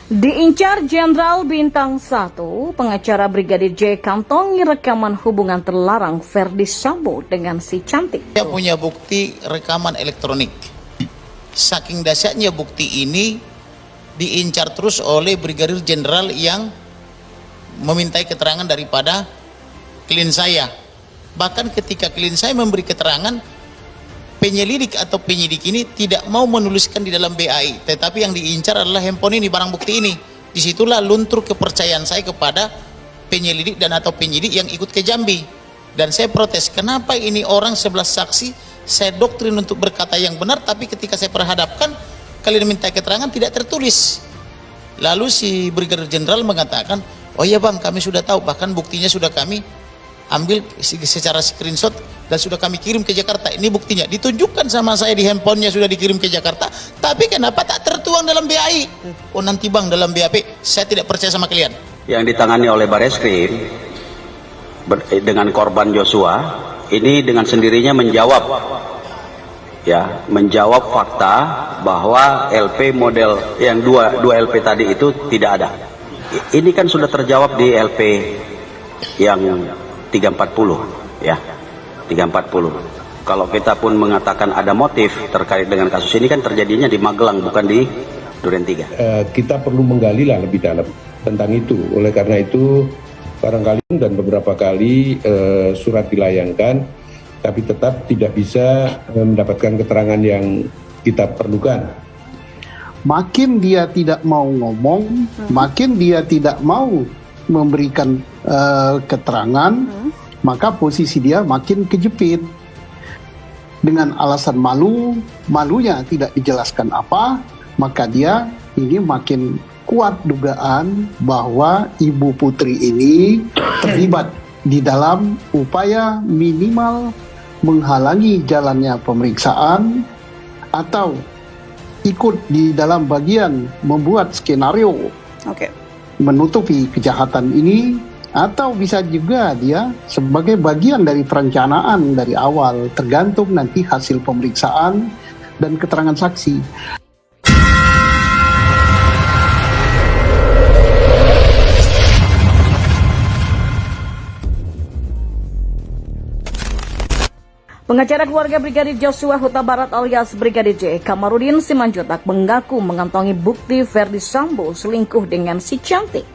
Diincar Jenderal Bintang 1, pengacara Brigadir J kantongi rekaman hubungan terlarang Verdi Sambo dengan si cantik. Dia punya bukti rekaman elektronik. Saking dahsyatnya bukti ini diincar terus oleh Brigadir Jenderal yang memintai keterangan daripada klien saya. Bahkan ketika klien saya memberi keterangan, penyelidik atau penyidik ini tidak mau menuliskan di dalam BAI, tetapi yang diincar adalah handphone ini, barang bukti ini. Disitulah luntur kepercayaan saya kepada penyelidik dan atau penyidik yang ikut ke Jambi. Dan saya protes, kenapa ini orang 11 saksi saya doktrin untuk berkata yang benar, tapi ketika saya perhadapkan kalian minta keterangan tidak tertulis. Lalu si Brigadir Jenderal mengatakan, oh iya bang, kami sudah tahu, bahkan buktinya sudah kami ambil secara screenshot dan sudah kami kirim ke Jakarta. Ini buktinya, ditunjukkan sama saya di handphonenya sudah dikirim ke Jakarta, tapi kenapa tak tertuang dalam BAI? Oh nanti bang dalam BAP, saya tidak percaya sama kalian. Yang ditangani oleh Bareskrim dengan korban Joshua ini dengan sendirinya menjawab fakta bahwa LP model yang dua LP tadi itu tidak ada. Ini kan sudah terjawab di LP yang 340 ya. 340. Kalau kita pun mengatakan ada motif terkait dengan kasus ini kan terjadinya di Magelang bukan di Duren 3. Kita perlu menggali lah lebih dalam tentang itu. Oleh karena itu barangkali dan beberapa kali surat dilayangkan, tapi tetap tidak bisa mendapatkan keterangan yang kita perlukan. Makin dia tidak mau ngomong, makin dia tidak mau memberikan keterangan, maka posisi dia makin kejepit. Dengan alasan malunya tidak dijelaskan apa, maka dia ini makin kuat dugaan bahwa Ibu Putri ini terlibat di dalam upaya minimal menghalangi jalannya pemeriksaan atau ikut di dalam bagian membuat skenario menutupi kejahatan ini, atau bisa juga dia sebagai bagian dari perencanaan dari awal, tergantung nanti hasil pemeriksaan dan keterangan saksi. Pengacara keluarga Brigadir Joshua Huta Barat alias Brigadir J, Kamarudin Simanjuntak mengaku mengantongi bukti Verdi Sambo selingkuh dengan si cantik.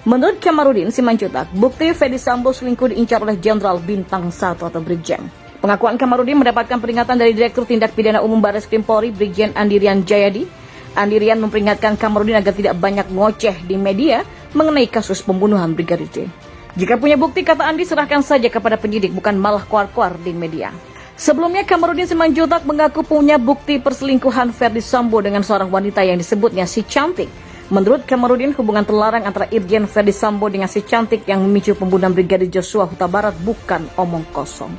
Menurut Kamarudin Simanjuntak, bukti Verdi Sambo selingkuh diincar oleh Jenderal Bintang 1 atau Brigjen. Pengakuan Kamarudin mendapatkan peringatan dari Direktur Tindak Pidana Umum Bareskrim Polri Brigjen Andirian Jayadi. Andirian memperingatkan Kamarudin agar tidak banyak ngoceh di media mengenai kasus pembunuhan Brigadir J. Jika punya bukti, kata Andi, serahkan saja kepada penyidik, bukan malah kuar-kuar di media. Sebelumnya, Kamarudin Simanjuntak mengaku punya bukti perselingkuhan Verdi Sambo dengan seorang wanita yang disebutnya si cantik. Menurut Kamarudin, hubungan terlarang antara Irjen Verdi Sambo dengan si cantik yang memicu pembunuhan Brigadir Joshua Huta Barat bukan omong kosong.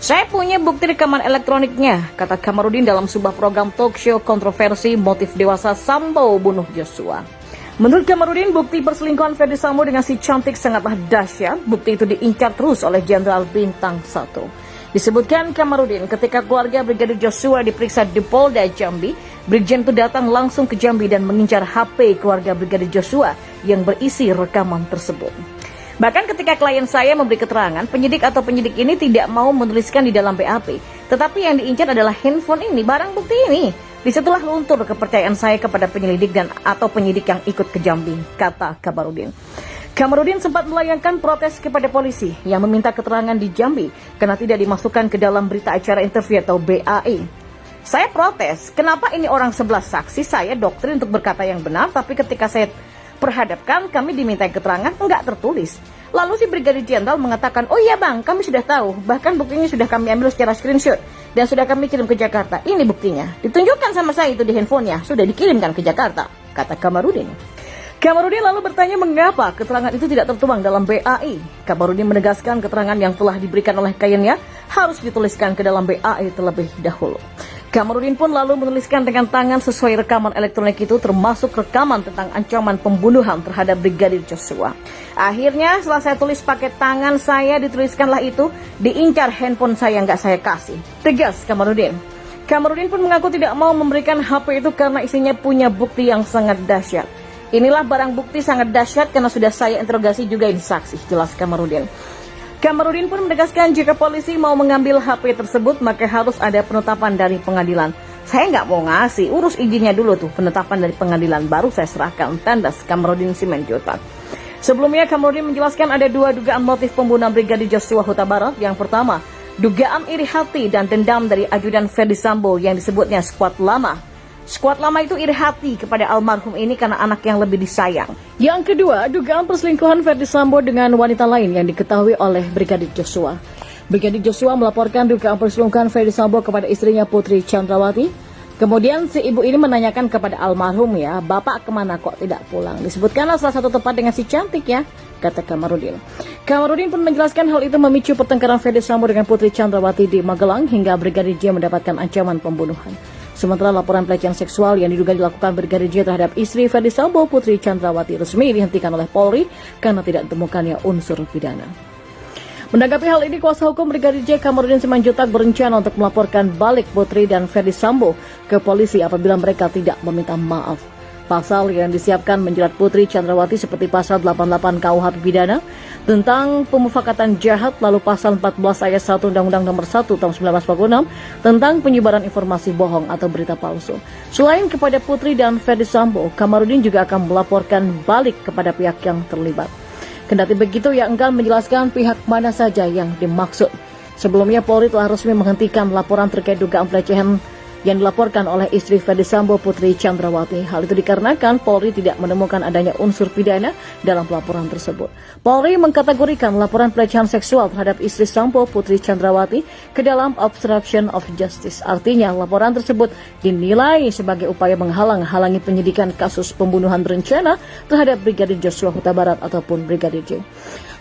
Saya punya bukti rekaman elektroniknya, kata Kamarudin dalam sebuah program talk show kontroversi motif dewasa Sambo bunuh Joshua. Menurut Kamarudin, bukti perselingkuhan Verdi Sambo dengan si cantik sangatlah dahsyat. Bukti itu diincar terus oleh Jenderal Bintang 1. Disebutkan Kamarudin, ketika keluarga Brigadir Joshua diperiksa di Polda Jambi, Brigjen itu datang langsung ke Jambi dan mengincar HP keluarga Brigadir Joshua yang berisi rekaman tersebut. Bahkan ketika klien saya memberi keterangan, penyidik atau penyidik ini tidak mau menuliskan di dalam BAP, tetapi yang diincar adalah handphone ini, barang bukti ini. Disitulah luntur kepercayaan saya kepada penyelidik dan atau penyidik yang ikut ke Jambi, kata Kamarudin. Kamarudin sempat melayangkan protes kepada polisi yang meminta keterangan di Jambi karena tidak dimasukkan ke dalam berita acara interview atau BAI. Saya protes, kenapa ini orang 11 saksi, saya doktrin untuk berkata yang benar, tapi ketika saya perhadapkan kami diminta keterangan enggak tertulis. Lalu si Brigadir Jenderal mengatakan, oh iya bang, kami sudah tahu, bahkan buktinya sudah kami ambil secara screenshot dan sudah kami kirim ke Jakarta. Ini buktinya, ditunjukkan sama saya itu di handphonenya, sudah dikirimkan ke Jakarta, kata Kamarudin. Kamarudin lalu bertanya mengapa keterangan itu tidak tertuang dalam BAI. Kamarudin menegaskan keterangan yang telah diberikan oleh kliennya harus dituliskan ke dalam BAI terlebih dahulu. Kamarudin pun lalu menuliskan dengan tangan sesuai rekaman elektronik itu, termasuk rekaman tentang ancaman pembunuhan terhadap Brigadir Joshua. Akhirnya setelah saya tulis pakai tangan saya, dituliskanlah itu, diincar handphone saya nggak saya kasih. Tegas Kamarudin. Kamarudin pun mengaku tidak mau memberikan HP itu karena isinya punya bukti yang sangat dahsyat. Inilah barang bukti sangat dahsyat karena sudah saya interogasi juga ini saksi, jelas Kamarudin. Kamarudin pun menegaskan jika polisi mau mengambil HP tersebut maka harus ada penetapan dari pengadilan. Saya nggak mau ngasih, urus izinnya dulu tuh, penetapan dari pengadilan baru saya serahkan, tandas Kamarudin Simanjuntak. Sebelumnya Kamarudin menjelaskan ada dua dugaan motif pembunuhan Brigadir Joshua Huta Barat. Yang pertama, dugaan iri hati dan dendam dari ajudan Ferdi Sambo yang disebutnya Squad Lama. Squad Lama itu iri hati kepada almarhum ini karena anak yang lebih disayang. Yang kedua, dugaan perselingkuhan Ferdi Sambo dengan wanita lain yang diketahui oleh Brigadir Joshua. Brigadir Joshua melaporkan dugaan perselingkuhan Ferdi Sambo kepada istrinya Putri Chandrawati. Kemudian si ibu ini menanyakan kepada almarhum, ya, bapak kemana kok tidak pulang? Disebutkanlah salah satu tempat dengan si cantik, ya, kata Kamarudin. Kamarudin pun menjelaskan hal itu memicu pertengkaran Ferdi Sambo dengan Putri Chandrawati di Magelang hingga Brigadir J mendapatkan ancaman pembunuhan. Sementara laporan pelecehan seksual yang diduga dilakukan Brigadir J terhadap istri Ferdi Sambo, Putri Chandrawati, resmi dihentikan oleh Polri karena tidak ditemukannya unsur pidana. Menanggapi hal ini, kuasa hukum Brigadir J Kamarudin Simanjuntak berencana untuk melaporkan balik Putri dan Ferdi Sambo ke polisi apabila mereka tidak meminta maaf. Pasal yang disiapkan menjerat Putri Chandrawati seperti pasal 88 KUH pidana tentang pemufakatan jahat, lalu pasal 14 ayat 1 Undang-Undang Nomor 1 Tahun 1946 tentang penyebaran informasi bohong atau berita palsu. Selain kepada Putri dan Ferdi Sambo, Kamarudin juga akan melaporkan balik kepada pihak yang terlibat. Kendati begitu, ia enggan menjelaskan pihak mana saja yang dimaksud. Sebelumnya, Polri telah resmi menghentikan laporan terkait dugaan pelecehan yang dilaporkan oleh istri Ferdi Sambo, Putri Chandrawati. Hal itu dikarenakan Polri tidak menemukan adanya unsur pidana dalam laporan tersebut. Polri mengkategorikan laporan pelecehan seksual terhadap istri Sambo, Putri Chandrawati ke dalam obstruction of justice. Artinya, laporan tersebut dinilai sebagai upaya menghalang-halangi penyidikan kasus pembunuhan berencana terhadap Brigadir Joshua Huta Barat ataupun Brigadir J.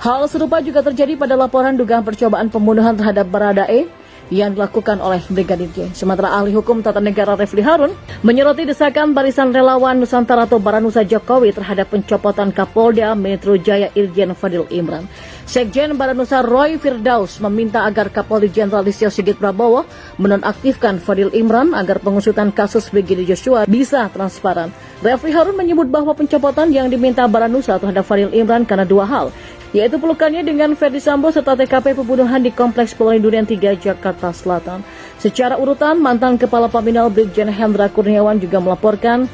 Hal serupa juga terjadi pada laporan dugaan percobaan pembunuhan terhadap Baradae yang dilakukan oleh Brigadir J. Sementara ahli hukum tata negara Refli Harun menyoroti desakan Barisan Relawan Nusantara atau Baranusa Jokowi terhadap pencopotan Kapolda Metro Jaya Irjen Fadil Imran. Sekjen Baranusa Roy Firdaus meminta agar Kapolri Jenderal Listio Sigit Prabowo menonaktifkan Fadil Imran agar pengusutan kasus Brigadir Joshua bisa transparan. Refli Harun menyebut bahwa pencopotan yang diminta Baranusa terhadap Fadil Imran karena dua hal, yaitu pelukannya dengan Ferdi Sambo serta TKP pembunuhan di Kompleks Pelari Durian 3 Jakarta Selatan. Secara urutan, mantan Kepala Paminal Brigjen Hendra Kurniawan juga melaporkan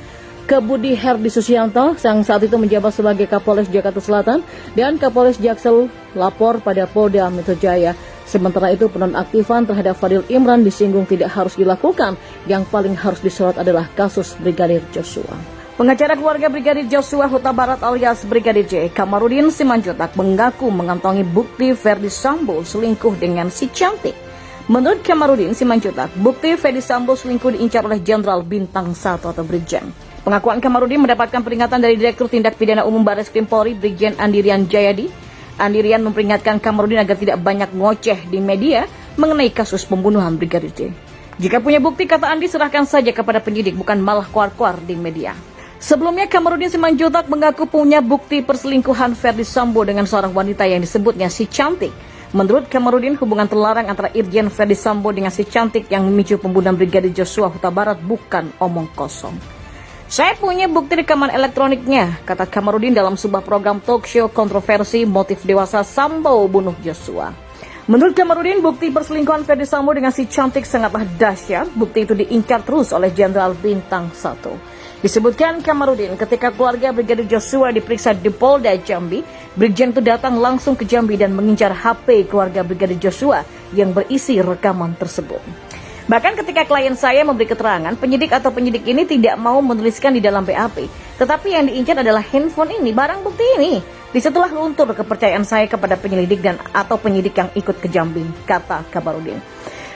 ke Budi Herdi Susianto yang saat itu menjabat sebagai Kapolres Jakarta Selatan dan Kapolres Jaksel lapor pada Polda Metro Jaya. Sementara itu, penonaktifan terhadap Fadil Imran disinggung tidak harus dilakukan. Yang paling harus disorot adalah kasus Brigadir Joshua. Pengacara keluarga Brigadir Joshua Huta Barat alias Brigadir J, Kamarudin Simanjuntak, mengaku mengantongi bukti Ferdi Sambo selingkuh dengan si cantik. Menurut Kamarudin Simanjuntak, bukti Ferdi Sambo selingkuh diincar oleh Jenderal Bintang 1 atau Brigjen. Pengakuan Kamarudin mendapatkan peringatan dari Direktur Tindak Pidana Umum Barreskrim Polri, Brigjen Andirian Jayadi. Andirian memperingatkan Kamarudin agar tidak banyak ngoceh di media mengenai kasus pembunuhan Brigadir J. Jika punya bukti, kata Andi, serahkan saja kepada penyidik, bukan malah kuar-kuar di media. Sebelumnya, Kamarudin Simanjuntak mengaku punya bukti perselingkuhan Ferdi Sambo dengan seorang wanita yang disebutnya si cantik. Menurut Kamarudin, hubungan terlarang antara Irjen Ferdi Sambo dengan si cantik yang memicu pembunuhan Brigadir Joshua Huta Barat bukan omong kosong. Saya punya bukti rekaman elektroniknya, kata Kamarudin dalam sebuah program talk show kontroversi motif dewasa Sambo bunuh Joshua. Menurut Kamarudin, bukti perselingkuhan Ferdi Sambo dengan si cantik sangatlah dahsyat. Bukti itu diincar terus oleh Jenderal Bintang 1. Disebutkan Kamarudin, ketika keluarga Brigadir Joshua diperiksa di Polda Jambi, Brigjen itu datang langsung ke Jambi dan mengincar HP keluarga Brigadir Joshua yang berisi rekaman tersebut. Bahkan ketika klien saya memberi keterangan, penyidik ini tidak mau menuliskan di dalam BAP. Tetapi yang diincar adalah handphone ini, barang bukti ini. Disitulah luntur kepercayaan saya kepada penyelidik dan atau penyidik yang ikut ke Jambi, kata Kamarudin.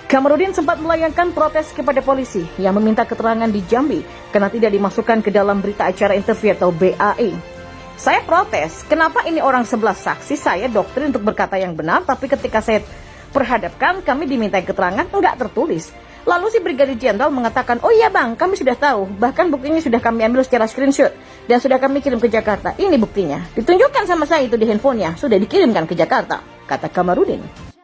Kamarudin sempat melayangkan protes kepada polisi yang meminta keterangan di Jambi karena tidak dimasukkan ke dalam berita acara interview atau BAI. Saya protes, kenapa ini orang sebelah saksi, saya dokter untuk berkata yang benar, tapi ketika saya perhadapkan kami diminta keterangan enggak tertulis. Lalu si Brigadir Jenderal mengatakan, oh iya bang, kami sudah tahu, bahkan buktinya sudah kami ambil secara screenshot dan sudah kami kirim ke Jakarta. Ini buktinya, ditunjukkan sama saya itu di handphonenya, sudah dikirimkan ke Jakarta, kata Kamarudin.